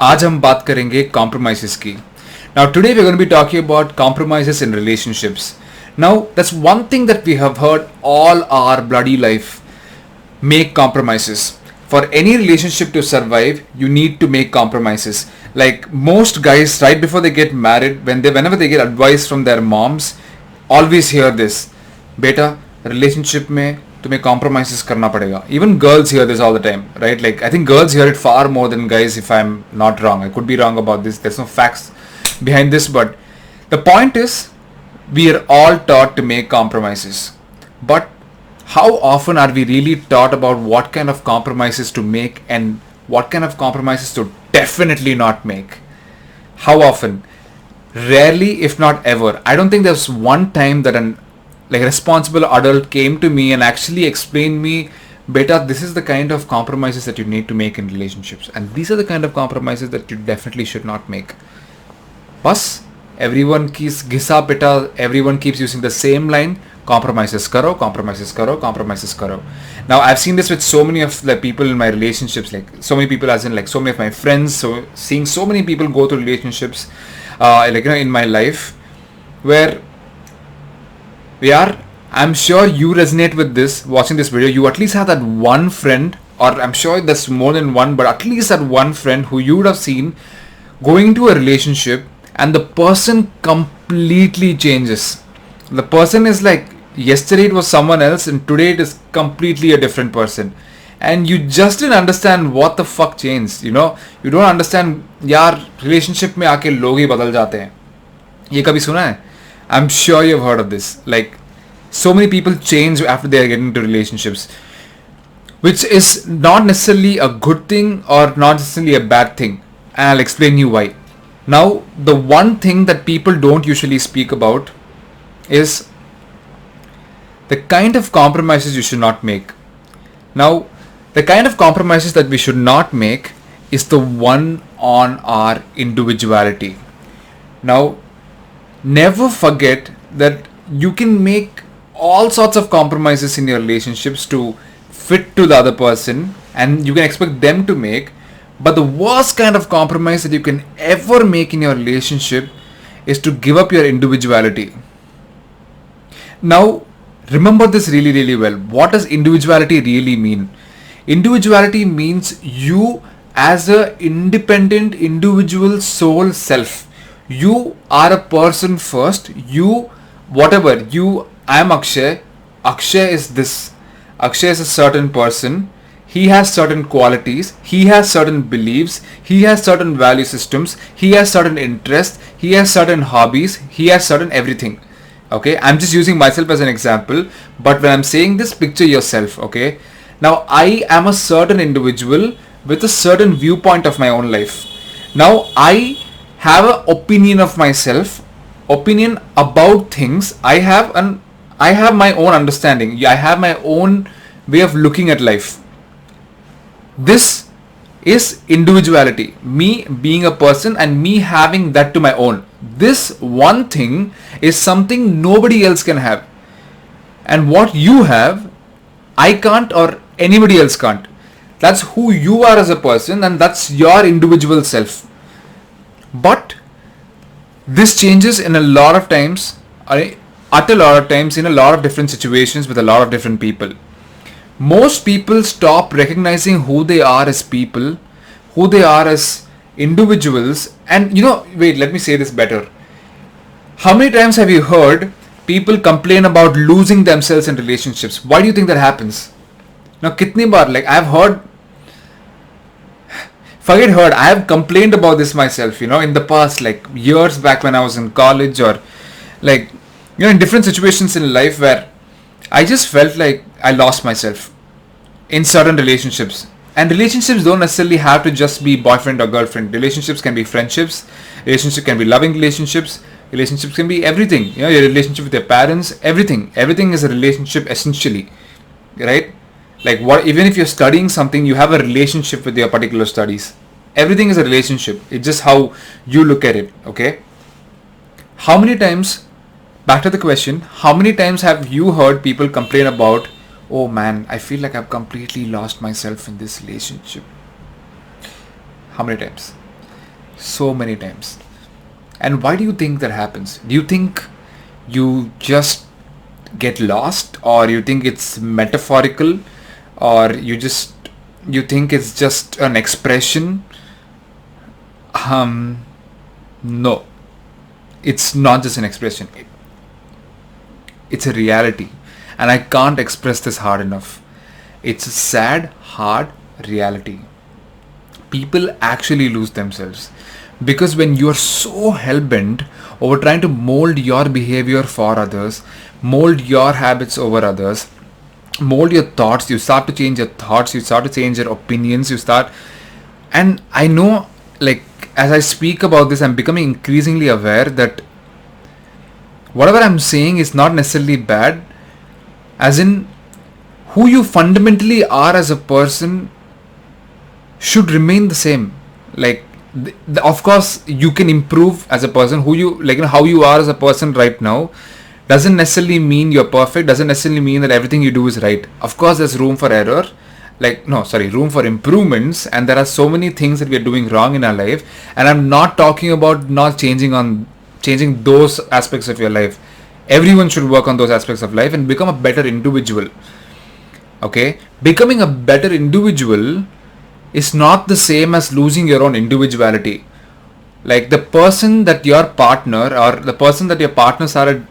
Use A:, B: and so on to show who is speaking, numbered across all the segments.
A: आज हम बात करेंगे compromises की. Now today we're going to be talking about compromises in relationships. Now that's one thing that we have heard all our bloody life. Make compromises. For any relationship to survive, you need to make compromises. Like most guys, right before they get married, whenever they get advice from their moms, always hear this. Beta, relationship में तुम्हें compromises करना पड़ेगा. Even girls hear this all the time, right? Like I think girls hear it far more than guys if I'm not wrong. I could be wrong about this. There's no facts behind this, but the point is we are all taught to make compromises. But how often are we really taught about what kind of compromises to make and what kind of compromises to definitely not make? How often? Rarely, if not ever. I don't think there's one time that an responsible adult came to me and actually explained me, beta, this is the kind of compromises that you need to make in relationships, and these are the kind of compromises that you definitely should not make. Bus, everyone keeps gisa beta, everyone keeps using the same line, compromises karo, compromises karo, compromises karo. Now I've seen this with so many of the people in my relationships, like so many people as in like so many of my friends, so seeing so many people go through relationships in my life where I'm sure you resonate with this watching this video. You at least have that one friend, or I'm sure there's more than one, but at least that one friend who you would have seen going into a relationship and the person completely changes. The person is like, yesterday it was someone else and today it is completely a different person. And you just didn't understand what the fuck changed, you know. You don't understand, यार relationship में आके लोग ही बदल जाते हैं. ये कभी सुना है? I'm sure you've heard of this. Like, so many people change after they are getting into relationships, which is not necessarily a good thing or not necessarily a bad thing. And I'll explain you why. Now, the one thing that people don't usually speak about is the kind of compromises you should not make. Now, the kind of compromises that we should not make is the one on our individuality. Now, never forget that you can make all sorts of compromises in your relationships to fit to the other person, and you can expect them to make, but the worst kind of compromise that you can ever make in your relationship is to give up your individuality. Now, remember this really, really well. What does individuality really mean? Individuality means you as a independent individual soul self. You are a person first. You, whatever, you, I am Akshay. Akshay is this. Akshay is a certain person. He has certain qualities. He has certain beliefs. He has certain value systems. He has certain interests. He has certain hobbies. He has certain everything. Okay, I'm just using myself as an example. But when I'm saying this, picture yourself. Okay, now I am a certain individual with a certain viewpoint of my own life. Now I have an opinion of myself, opinion about things. I have my own understanding. I have my own way of looking at life. This is individuality. Me being a person and me having that to my own. This one thing is something nobody else can have. And what you have, I can't or anybody else can't. That's who you are as a person, and that's your individual self. But this changes in a lot of times, at a lot of times, in a lot of different situations with a lot of different people. Most people stop recognizing who they are as people, who they are as individuals, and wait, let me say this better. How many times have you heard people complain about losing themselves in relationships? Why do you think that happens? Now, kitni baar, like I've heard, I have complained about this myself, in the past, like years back when I was in college, or like, in different situations in life where I just felt like I lost myself in certain relationships. And relationships don't necessarily have to just be boyfriend or girlfriend. Relationships can be friendships, relationships can be loving relationships can be everything. Your relationship with your parents, everything is a relationship essentially, right? Like even if you're studying something, you have a relationship with your particular studies. Everything is a relationship. It's just how you look at it. Okay. How many times, back to the question, how many times have you heard people complain about, oh man, I feel like I've completely lost myself in this relationship? How many times? So many times. And why do you think that happens? Do you think you just get lost, or you think it's metaphorical, or you think it's just an expression? No, it's not just an expression. It's a reality, and I can't express this hard enough. It's a sad, hard reality. People actually lose themselves because when you're so hell-bent over trying to mold your behavior for others, mold your habits over others, mold your thoughts, you start to change your thoughts, you start to change your opinions, and I know, like, as I speak about this, I'm becoming increasingly aware that whatever I'm saying is not necessarily bad, as in who you fundamentally are as a person should remain the same. Like, of course, you can improve as a person. Who you like, how you are as a person right now doesn't necessarily mean you're perfect. Doesn't necessarily mean that everything you do is right. Of course, there's room for error. Room for improvements, and there are so many things that we are doing wrong in our life. And I'm not talking about not changing those aspects of your life. Everyone should work on those aspects of life and become a better individual. Okay, becoming a better individual is not the same as losing your own individuality. Like, the person that your partner or the person that your partner started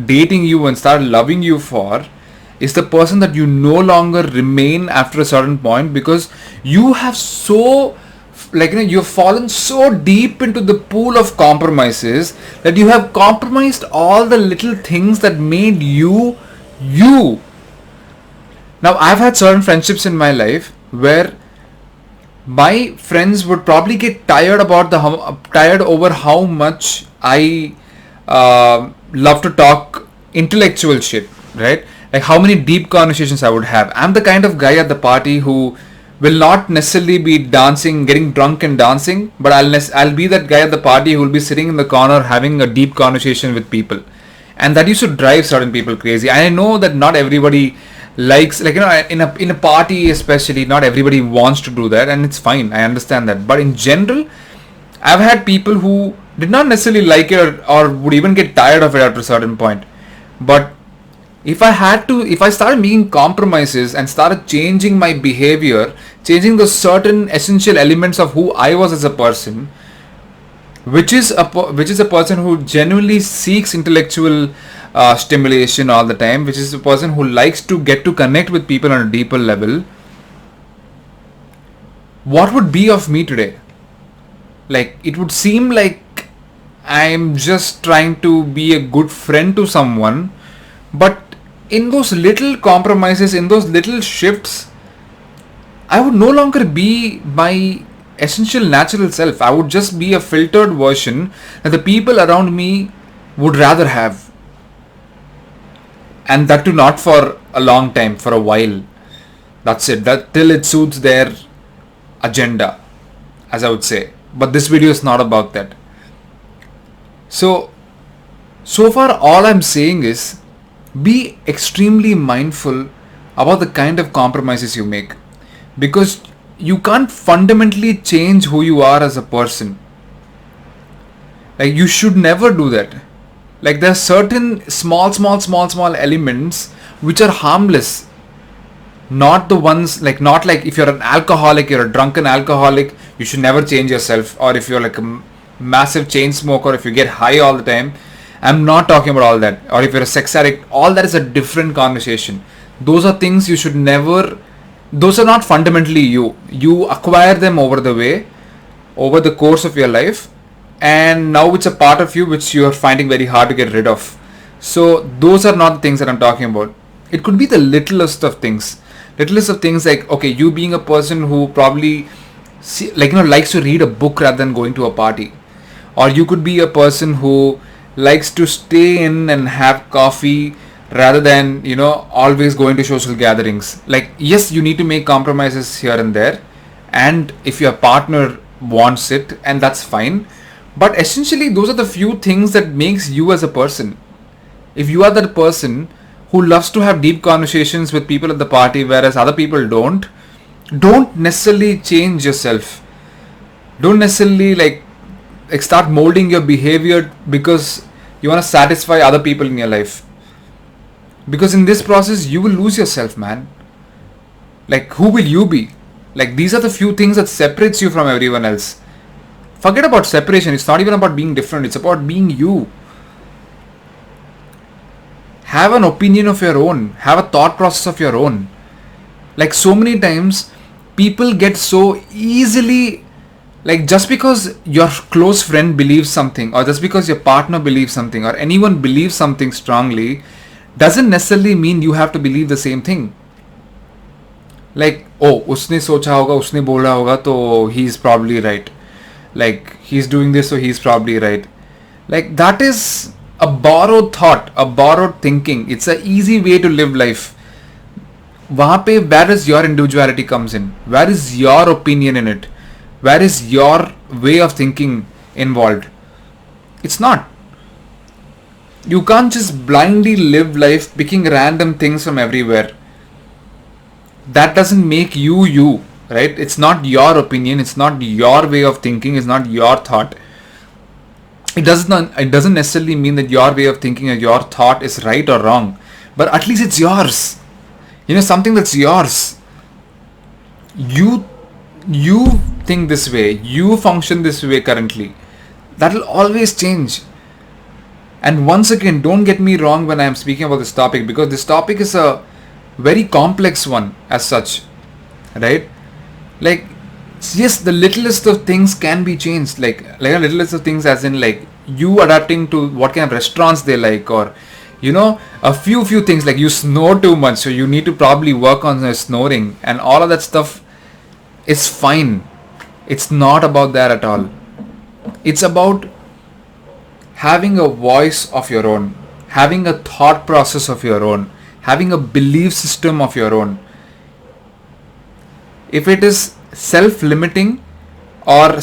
A: dating you and started loving you for is the person that you no longer remain after a certain point, because you have you've fallen so deep into the pool of compromises that you have compromised all the little things that made you you. Now, I've had certain friendships in my life where my friends would probably get tired over how much I love to talk intellectual shit, right? Like, how many deep conversations I would have. I'm the kind of guy at the party who will not necessarily be dancing, getting drunk and dancing, but I'll be that guy at the party who will be sitting in the corner having a deep conversation with people, and that used to drive certain people crazy. I know that not everybody likes, in a party especially, not everybody wants to do that, and it's fine. I understand that, but in general, I've had people who did not necessarily like it, or would even get tired of it at a certain point. But if I started making compromises and started changing my behavior, changing the certain essential elements of who I was as a person, which is a person who genuinely seeks intellectual stimulation all the time, which is a person who likes to get to connect with people on a deeper level, what would be of me today? Like, it would seem like I'm just trying to be a good friend to someone, but in those little compromises, in those little shifts, I would no longer be my essential natural self. I would just be a filtered version that the people around me would rather have. And that too not for a long time, for a while. That's it. That till it suits their agenda, as I would say. But this video is not about that. So far all I'm saying is, be extremely mindful about the kind of compromises you make, because you can't fundamentally change who you are as a person. Like, you should never do that. Like, there are certain small elements which are harmless. Not the ones, not like if you're an alcoholic, you're a drunken alcoholic, you should never change yourself. Or if you're like a massive chain smoker, if you get high all the time, I'm not talking about all that. Or if you're a sex addict, all that is a different conversation. Those are things you should never, those are not fundamentally you. You acquire them over the course of your life, and now it's a part of you which you are finding very hard to get rid of. So those are not the things that I'm talking about. It could be the littlest of things. Like, okay, you being a person who probably likes to read a book rather than going to a party. Or you could be a person who likes to stay in and have coffee rather than, always going to social gatherings. Like, yes, you need to make compromises here and there, and if your partner wants it, and that's fine. But essentially, those are the few things that makes you as a person. If you are that person who loves to have deep conversations with people at the party, whereas other people don't necessarily change yourself. Don't necessarily like start molding your behavior because you want to satisfy other people in your life. Because in this process you will lose yourself, man. Like, who will you be? Like, these are the few things that separates you from everyone else. Forget about separation. It's not even about being different. It's about being you. Have an opinion of your own. Have a thought process of your own. Like, so many times people get so easily, like, just because your close friend believes something, or just because your partner believes something, or anyone believes something strongly, doesn't necessarily mean you have to believe the same thing. Like, oh, उसने सोचा होगा, उसने बोला होगा, तो he's probably right. Like, he's doing this, so he's probably right. Like, that is a borrowed thought, a borrowed thinking. It's an easy way to live life. वहाँ पे where is your individuality comes in? Where is your opinion in it? Where is your way of thinking involved? It's not. You can't just blindly live life picking random things from everywhere. That doesn't make you you, right? It's not your opinion, it's not your way of thinking, it's not your thought. It doesn't necessarily mean that your way of thinking or your thought is right or wrong, but at least it's yours. You know, something that's yours. You think this way, you function this way currently. That will always change. And once again, don't get me wrong when I am speaking about this topic, because this topic is a very complex one as such, right? Like, yes, the littlest of things can be changed. Like a littlest of things, as in like you adapting to what kind of restaurants they like, or you know, a few things, like you snore too much, so you need to probably work on your snoring, and all of that stuff is fine. It's not about that at all. It's about having a voice of your own, having a thought process of your own, having a belief system of your own. If it is self-limiting or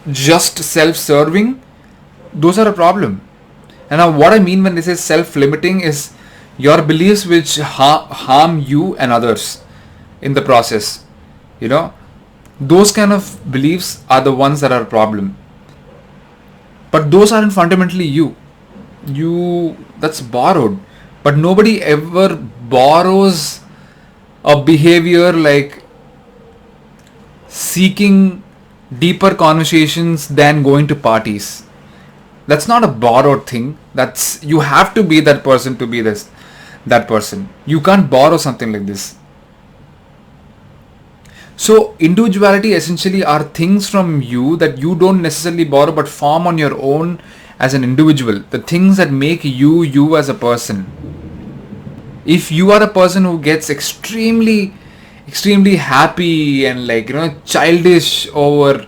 A: just self-serving, those are a problem. And now what I mean when they say self-limiting is your beliefs which harm you and others in the process. You know, those kind of beliefs are the ones that are a problem. But those aren't fundamentally you. That's borrowed. But nobody ever borrows a behavior like seeking deeper conversations than going to parties. That's not a borrowed thing. That's, you have to be that person to be that person. You can't borrow something like this. So individuality essentially are things from you that you don't necessarily borrow but form on your own as an individual. The things that make you as a person. If you are a person who gets extremely happy and like, you know, childish over,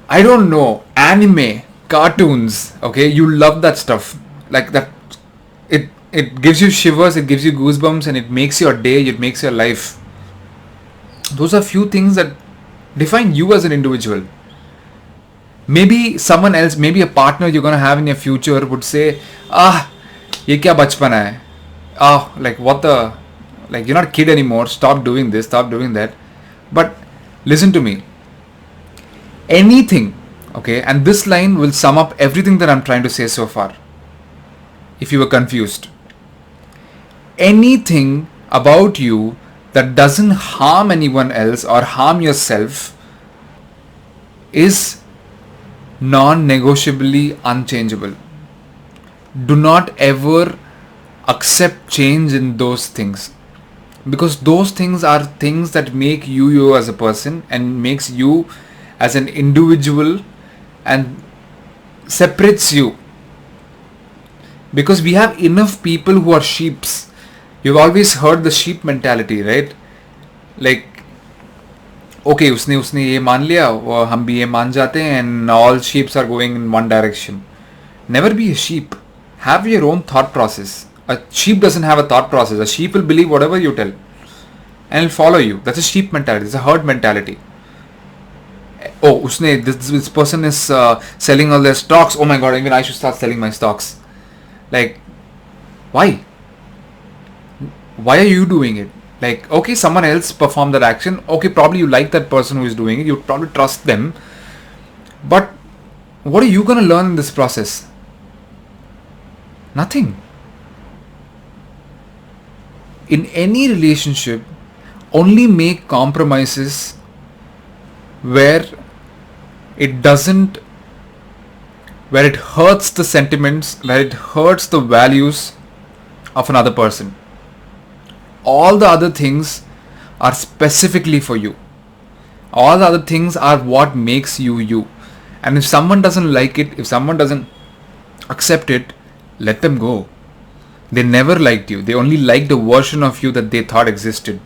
A: I don't know, anime, cartoons, okay, you love that stuff. Like that, it gives you shivers, it gives you goosebumps, and it makes your day, it makes your life. Those are few things that define you as an individual. Maybe someone else, maybe a partner you're going to have in your future would say, ye kya bachpan hai? Like what the, like you're not a kid anymore, stop doing this, stop doing that. But listen to me. Anything, okay, and this line will sum up everything that I'm trying to say so far. If you were confused. Anything about you that doesn't harm anyone else or harm yourself is non-negotiably unchangeable. Do not ever accept change in those things, because those things are things that make you as a person and makes you as an individual and separates you. Because we have enough people who are sheeps. You've always heard the sheep mentality, right? Like, okay, उसने ये मान लिया, हम भी ये मान जाते हैं, and all sheeps are going in one direction. Never be a sheep. Have your own thought process. A sheep doesn't have a thought process. A sheep will believe whatever you tell and will follow you. That's a sheep mentality. It's a herd mentality. Oh, this person is selling all their stocks. Oh my god, even I should start selling my stocks. Like, why? Why are you doing it? Like, okay, someone else performed that action. Okay, probably you like that person who is doing it. You probably trust them. But what are you going to learn in this process? Nothing. In any relationship, only make compromises where it hurts the sentiments, where it hurts the values of another person. All the other things are specifically for you. All the other things are what makes you you. And if someone doesn't like it, if someone doesn't accept it, let them go. They never liked you. They only liked a version of you that they thought existed.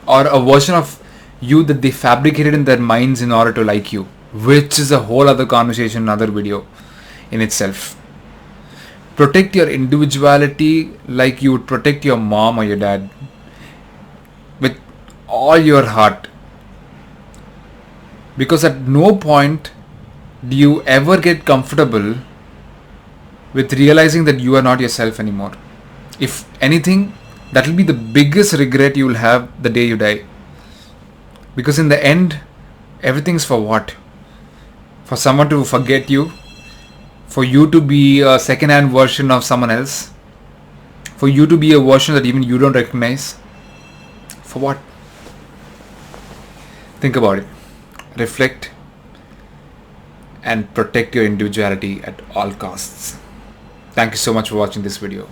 A: Or a version of you that they fabricated in their minds in order to like you. Which is a whole other conversation, another video in itself. Protect your individuality like you would protect your mom or your dad. With all your heart. Because at no point do you ever get comfortable with realizing that you are not yourself anymore. If anything, that will be the biggest regret you will have the day you die. Because in the end, everything's for what? For someone to forget you? For you to be a second-hand version of someone else? For you to be a version that even you don't recognize? For what? Think about it. Reflect and protect your individuality at all costs. Thank you so much for watching this video.